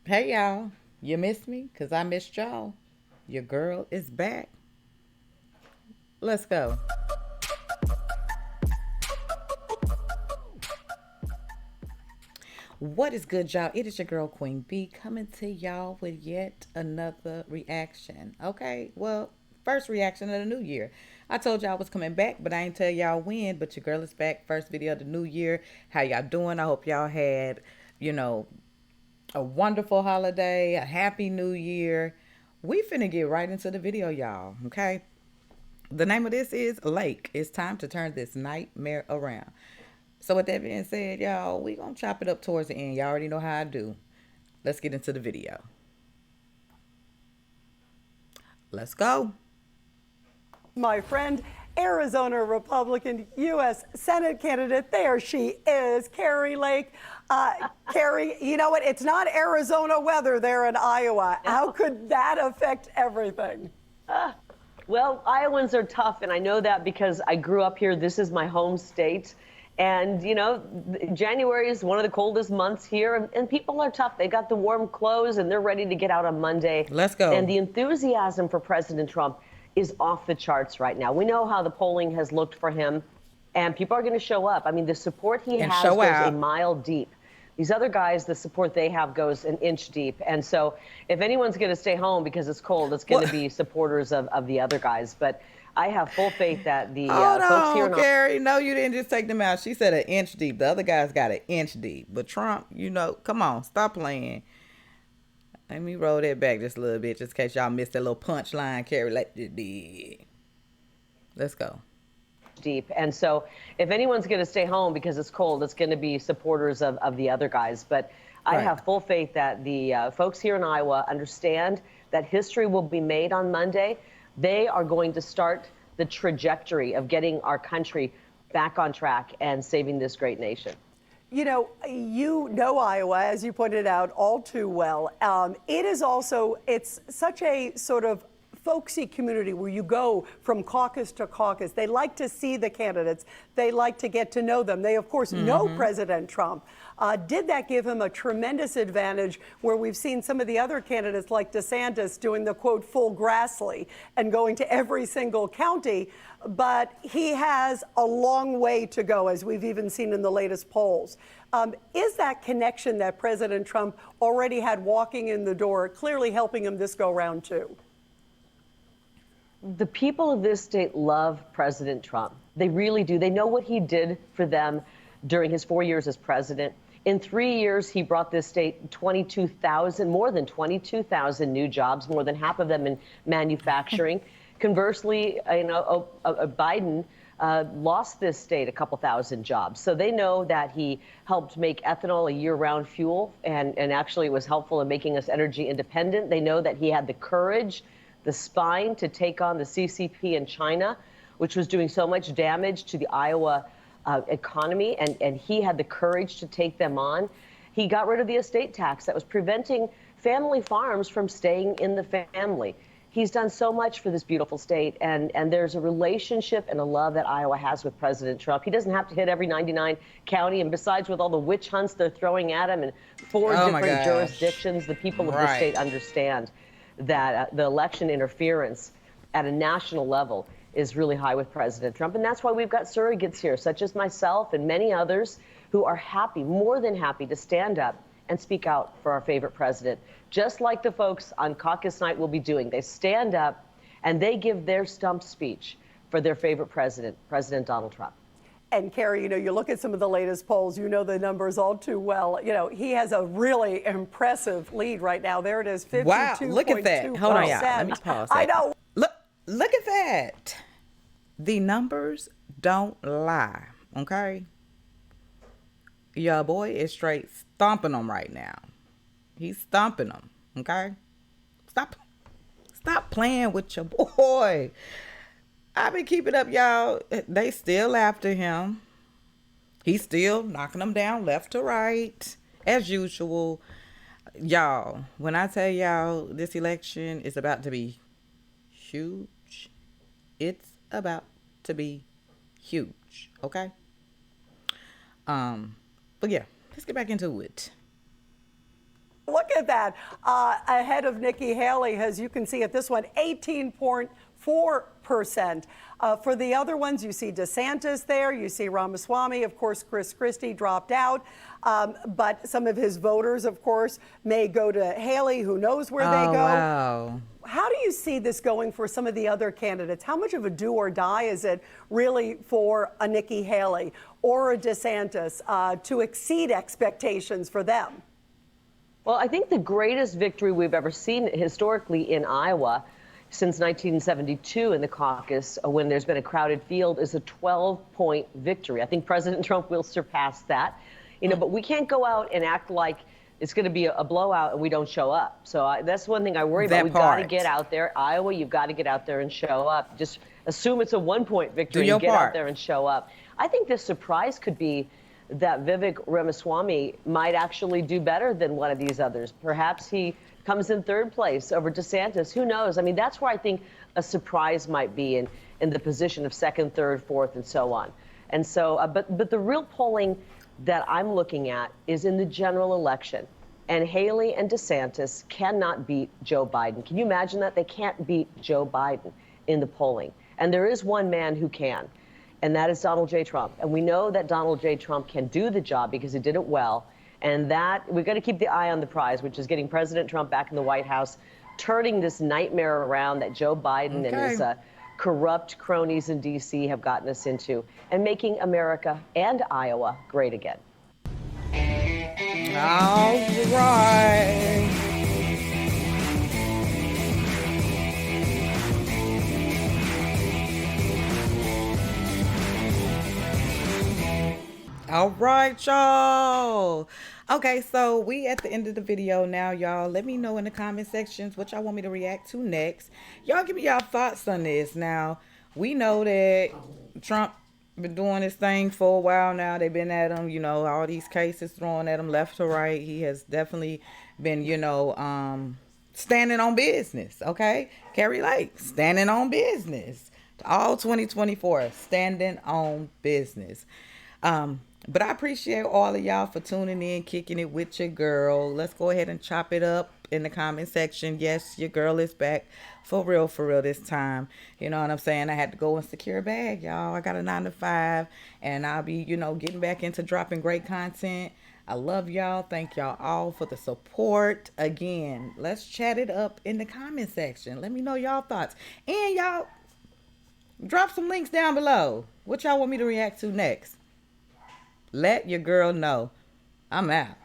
Hey y'all, you missed me? Cause I missed y'all. Your girl is back. Let's go. What is good, y'all? It is your girl Queen B coming to y'all with yet another reaction. Okay, well, first reaction of the new year. I told y'all I was coming back, but I ain't tell y'all when. But your girl is back. First video of the new year. How y'all doing? I hope y'all had, you know, a wonderful holiday, a happy new year. We finna get right into the video, y'all. Okay. The name of this is Lake. It's time to turn this nightmare around. So with that being said, y'all, we gonna chop it up towards the end. Y'all already know how I do. Let's get into the video. Let's go. My friend, Arizona Republican U.S. Senate candidate. There she is, Carrie Lake. Carrie, you know what? It's not Arizona weather there in Iowa. How could that affect everything? Well, Iowans are tough, and I know that because I grew up here. This is my home state. And, January is one of the coldest months here, and people are tough. They got the warm clothes, and they're ready to get out on Monday. Let's And go. the enthusiasm for President Trump is off the charts right now. We know how the polling has looked for him, and people are going to show up. I mean, the support he And has show goes a out. mile deep. These other guys, the support they have goes an inch deep. And so if anyone's going to stay home because it's cold, it's going What? to be supporters of the other guys. But I have full faith that the Hold folks here on, in Carrie. No, you didn't just take them out. She said an inch deep. The other guy's got an inch deep. But Trump, come on, stop playing. Let me roll that back just a little bit, just in case y'all missed that little punchline Carrie like you did. Let's go. deep. And so if anyone's going to stay home because it's cold, it's going to be supporters of the other guys. But I Right. have full faith that the folks here in Iowa understand that history will be made on Monday. They are going to start the trajectory of getting our country back on track and saving this great nation. You know Iowa, as you pointed out, all too well. It's such a sort of folksy community where you go from caucus to caucus. They like to see the candidates. They like to get to know them. They, of course, know President Trump. Did that give him a tremendous advantage where we've seen some of the other candidates like DeSantis doing the, quote, full Grassley and going to every single county? But he has a long way to go, as we've even seen in the latest polls. Is that connection that President Trump already had walking in the door clearly helping him this go round, too? The people of this state love President Trump. They really do. They know what he did for them during his 4 years as president. In 3 years, he brought this state 22,000, more than 22,000 new jobs, more than half of them in manufacturing. Conversely, Biden lost this state a couple thousand jobs. So they know that he helped make ethanol a year-round fuel, and actually was helpful in making us energy independent. They know that he had the courage, the spine to take on the CCP in China, which was doing so much damage to the Iowa economy, and he had the courage to take them on. He got rid of the estate tax that was preventing family farms from staying in the family. He's done so much for this beautiful state, and there's a relationship and a love that Iowa has with President Trump. He doesn't have to hit every 99 county, and besides, with all the witch hunts they're throwing at him in four Oh my different gosh. jurisdictions, the people of the Right. state understand that the election interference at a national level is really high with President Trump. And that's why we've got surrogates here, such as myself and many others, who are happy, more than happy, to stand up and speak out for our favorite president, just like the folks on caucus night will be doing. They stand up and they give their stump speech for their favorite president, President Donald Trump. And Carrie, you look at some of the latest polls, you know the numbers all too well. He has a really impressive lead right now. There it is, 52.2%. Wow, look at that. Hold on, y'all. Let me pause that. I know. Look at that. The numbers don't lie, okay? Your boy is straight stomping them right now. He's stomping them, okay? Stop playing with your boy. I've been keeping up, y'all. They still after him. He's still knocking them down left to right, as usual. Y'all, when I tell y'all this election is about to be huge, it's about to be huge, okay? But yeah, let's get back into it. Look at that. Ahead of Nikki Haley, as you can see at this one, 18.4%. For the other ones, you see DeSantis there, you see Ramaswamy, of course, Chris Christie dropped out. But some of his voters, of course, may go to Haley. Who knows where they Oh, go? wow. How do you see this going for some of the other candidates? How much of a do or die is it really for a Nikki Haley or a DeSantis to exceed expectations for them? Well, I think the greatest victory we've ever seen historically in Iowa since 1972 in the caucus, when there's been a crowded field, is a 12-point victory. I think President Trump will surpass that. But we can't go out and act like it's going to be a blowout and we don't show up. So that's one thing I worry about. We've got to get out there. Iowa, you've got to get out there and show up. Just assume it's a 1-point victory and get out there and show up. I think the surprise could be that Vivek Ramaswamy might actually do better than one of these others. Perhaps he comes in third place over DeSantis. Who knows? I mean, that's where I think a surprise might be in the position of second, third, fourth, and so on. And so, but the real polling that I'm looking at is in the general election. And Haley and DeSantis cannot beat Joe Biden. Can you imagine that? They can't beat Joe Biden in the polling. And there is one man who can, and that is Donald J. Trump. And we know that Donald J. Trump can do the job because he did it well. And that we've got to keep the eye on the prize, which is getting President Trump back in the White House, turning this nightmare around that Joe Biden and his corrupt cronies in D.C. have gotten us into, and making America and Iowa great again. All right. All right, y'all. Okay, so we at the end of the video now, y'all. Let me know in the comment sections what y'all want me to react to next. Y'all give me y'all thoughts on this. Now, we know that Trump been doing this thing for a while now. They've been at him, all these cases thrown at him left to right. He has definitely been, standing on business, okay? Carrie Lake, standing on business. All 2024, standing on business. But I appreciate all of y'all for tuning in, kicking it with your girl. Let's go ahead and chop it up in the comment section. Yes, your girl is back for real this time. You know what I'm saying? I had to go and secure a bag, y'all. I got a 9 to 5, and I'll be, getting back into dropping great content. I love y'all. Thank y'all all for the support. Again, let's chat it up in the comment section. Let me know y'all thoughts. And y'all, drop some links down below. What y'all want me to react to next? Let your girl know. I'm out.